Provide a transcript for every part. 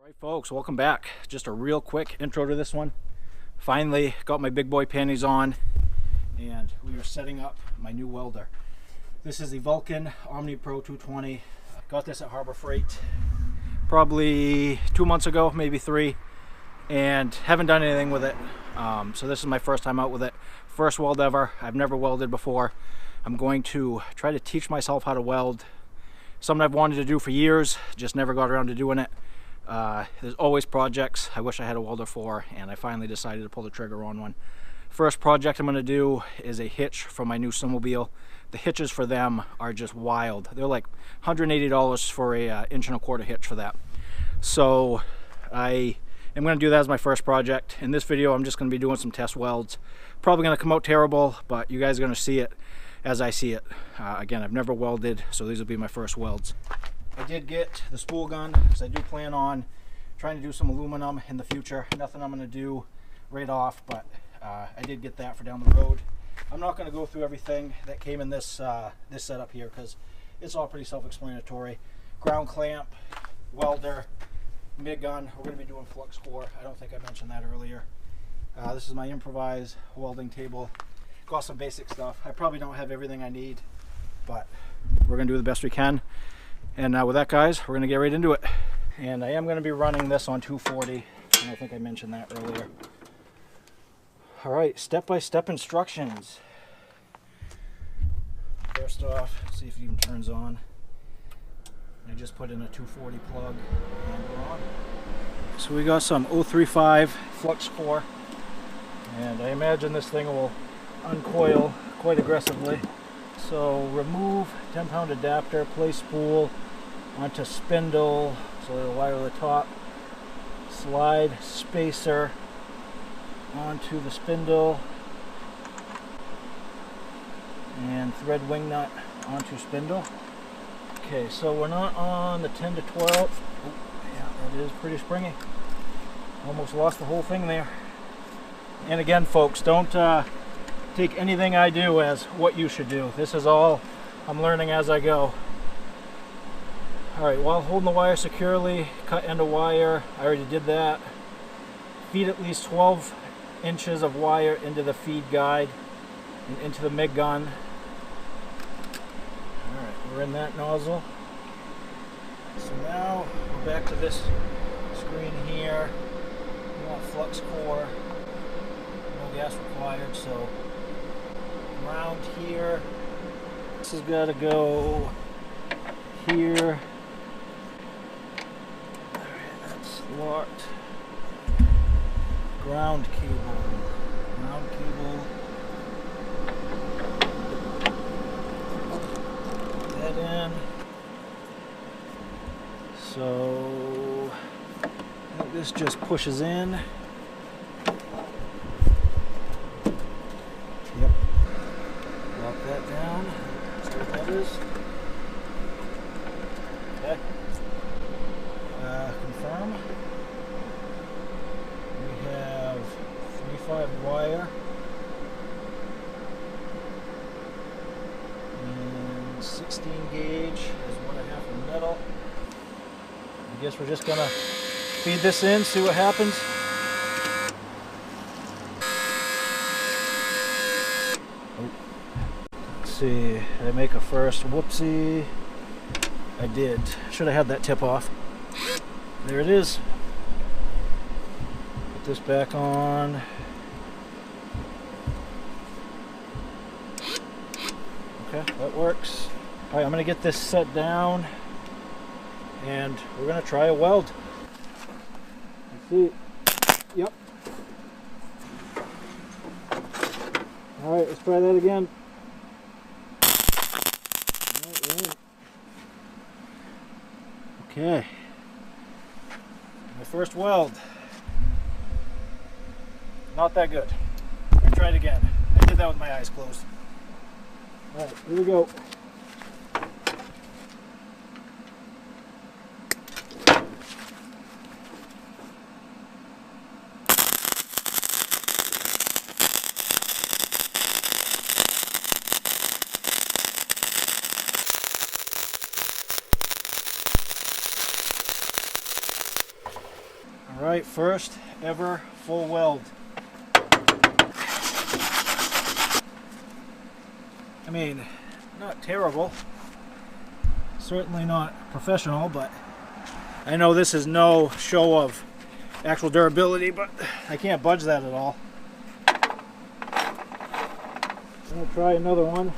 Alright folks, welcome back. Just a real quick intro to this one. Finally got my big boy panties on and we are setting up my new welder. This is the Vulcan Omnipro 220. Got this at Harbor Freight probably 2 months ago, maybe 3, and haven't done anything with it. So this is my first time out with it. First weld ever. I've never welded before. I'm going to try to teach myself how to weld. Something I've wanted to do for years, just never got around to doing it. There's always projects I wish I had a welder for, and I finally decided to pull the trigger on one. First project I'm going to do is a hitch for my new snowmobile. The hitches for them are just wild. They're like $180 for a 1.25 inch hitch for that. So I am going to do that as my first project. In this video I'm just going to be doing some test welds. Probably going to come out terrible, but you guys are going to see it as I see it. Again, I've never welded, so these will be my first welds. I did get the spool gun because I do plan on trying to do some aluminum in the future. Nothing I'm going to do right off, but I did get that for down the road. I'm not going to go through everything that came in this this setup here because it's all pretty self-explanatory. Ground clamp, welder, MIG gun. We're going to be doing flux core. I don't think I mentioned that earlier. This is my improvised welding table. Got some basic stuff. I probably don't have everything I need, but we're going to do the best we can. And with that, guys, we're going to get right into it. And I am going to be running this on 240, and I think I mentioned that earlier. All right, step-by-step instructions. First off, see if it even turns on. I just put in a 240 plug, and we're on. So we got some 035 flux core, and I imagine this thing will uncoil quite aggressively. So remove 10-pound adapter, place spool onto spindle, so it'll wire the top, slide spacer onto the spindle, and thread wing nut onto spindle. Okay, so we're not on the 10 to 12. Oh, yeah, that is pretty springy. Almost lost the whole thing there. And again, folks, don't take anything I do as what you should do. This is all I'm learning as I go. Alright, while holding the wire securely, cut end of wire. I already did that. Feed at least 12 inches of wire into the feed guide and into the MIG gun. Alright, we're in that nozzle. So now we're back to this screen here. We want flux core. No gas required, so around here. This has got to go here. Alright, that's locked. Ground cable. Ground cable. Put that in. So I think this just pushes in. Yep. Lock that down. See what that is. Okay. Confirm. We have 3/5 wire and 16 gauge is 1.5 of metal. I guess we're just gonna feed this in, see what happens. Let's see, did I make a first? Whoopsie. I did. Should have had that tip off. There it is. Put this back on. Okay, that works. Alright, I'm going to get this set down and we're going to try a weld. Let's see. Yep. Alright, let's try that again. Okay, my first weld. Not that good. I'll try it again. I did that with my eyes closed. Alright, here we go. All right, first ever full weld. I mean, not terrible. Certainly not professional, but I know this is no show of actual durability, but I can't budge that at all. I'm gonna try another one.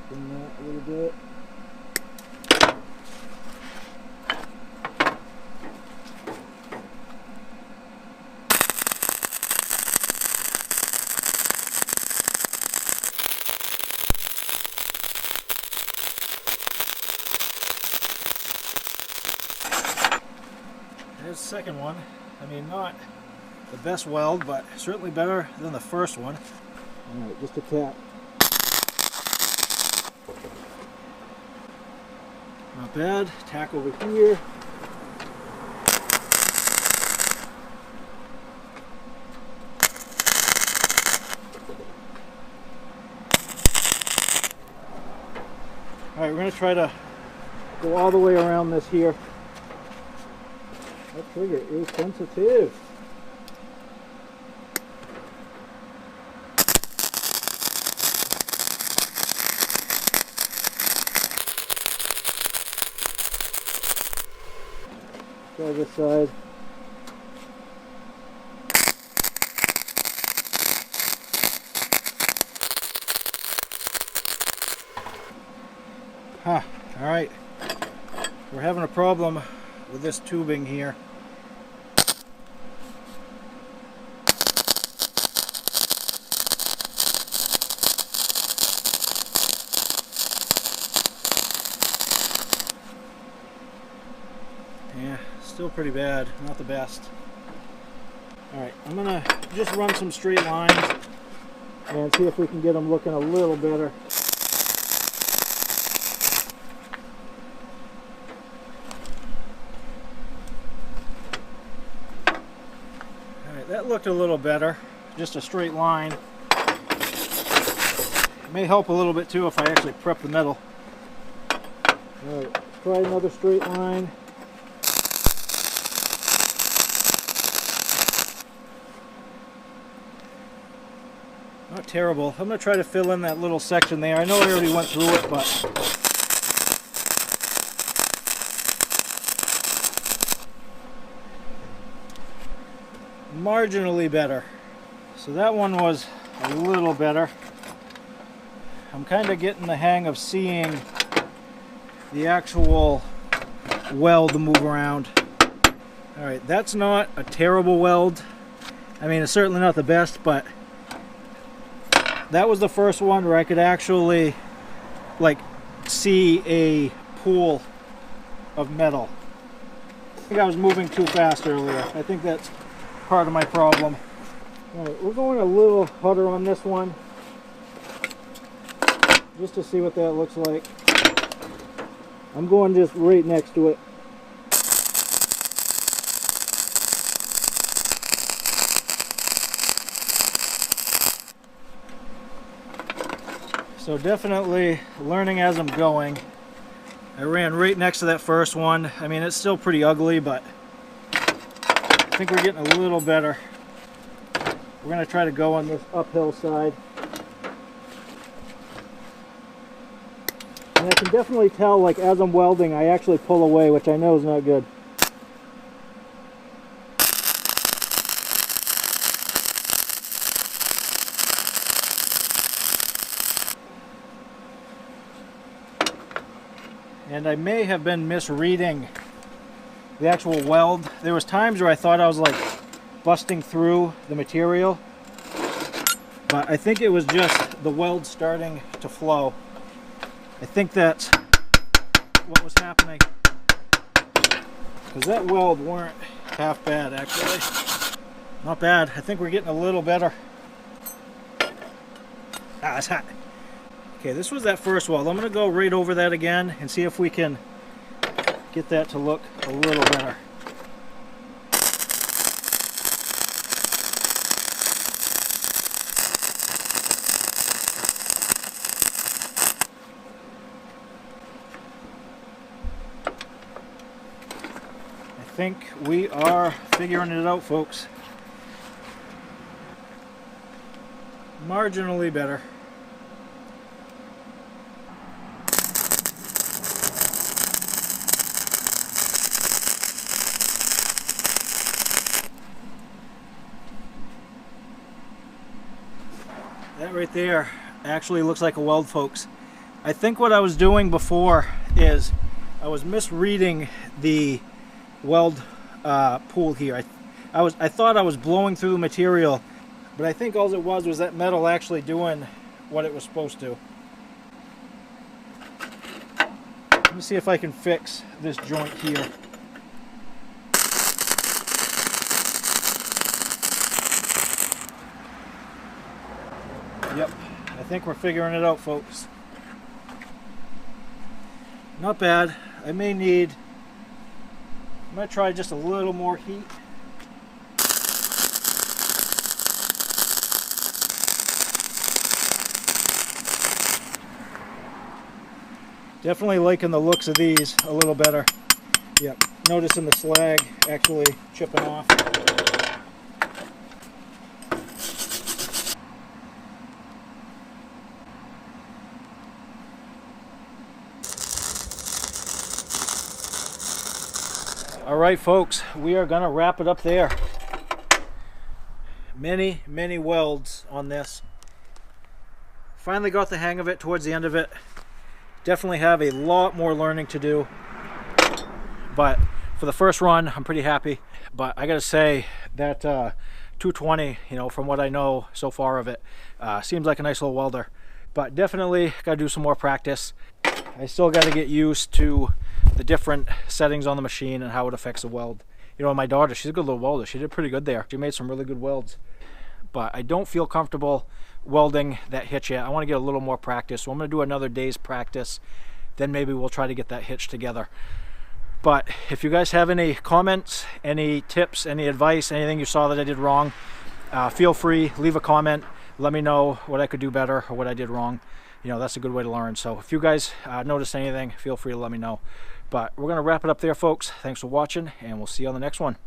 Bring that a little bit. There's the second one. I mean, not the best weld, but certainly better than the first one. Alright, just a tap. Not bad. Tack over here. Alright, we're going to try to go all the way around this here. That trigger is sensitive. Try this side. All right. We're having a problem with this tubing here. Yeah, still pretty bad, not the best. Alright, I'm gonna just run some straight lines and see if we can get them looking a little better. Alright, that looked a little better, just a straight line. It may help a little bit too if I actually prep the metal. Alright, try another straight line. Not terrible. I'm going to try to fill in that little section there. I know I already went through it, but marginally better. So that one was a little better. I'm kind of getting the hang of seeing the actual weld move around. Alright, that's not a terrible weld. I mean, it's certainly not the best, but that was the first one where I could actually like see a pool of metal. I think I was moving too fast earlier. I think that's part of my problem. Alright, we're going a little harder on this one just to see what that looks like. I'm going just right next to it. So definitely learning as I'm going. I ran right next to that first one. I mean, it's still pretty ugly, but I think we're getting a little better. We're going to try to go on this uphill side. And I can definitely tell, like, as I'm welding, I actually pull away, which I know is not good. And I may have been misreading the actual weld. There was times where I thought I was like busting through the material, but I think it was just the weld starting to flow. I think that's what was happening, because that weld weren't half bad actually. Not bad. I think we're getting a little better. Ah, it's hot. Okay, this was that first weld. I'm going to go right over that again and see if we can get that to look a little better. I think we are figuring it out, folks. Marginally better. That right there actually looks like a weld, folks. I think what I was doing before is I was misreading the weld pool here. I thought I was blowing through the material, but I think all it was that metal actually doing what it was supposed to. Let me see if I can fix this joint here. Yep, I think we're figuring it out, folks. Not bad. I might try just a little more heat. Definitely liking the looks of these a little better. Yep, noticing the slag actually chipping off. All right, folks, we are gonna wrap it up there. Many welds on this. Finally got the hang of it towards the end of it. Definitely have a lot more learning to do, but for the first run I'm pretty happy. But I gotta say that 220, you know, from what I know so far of it, seems like a nice little welder, but definitely gotta do some more practice. I still got to get used to the different settings on the machine and how it affects the weld. You know, my daughter, she's a good little welder. She did pretty good there. She made some really good welds, but I don't feel comfortable welding that hitch yet. I want to get a little more practice, so I'm going to do another day's practice, then maybe we'll try to get that hitch together. But if you guys have any comments, any tips, any advice, anything you saw that I did wrong, feel free, leave a comment, let me know what I could do better or what I did wrong. You know, that's a good way to learn. So if you guys notice anything, feel free to let me know. But we're going to wrap it up there, folks. Thanks for watching, and we'll see you on the next one.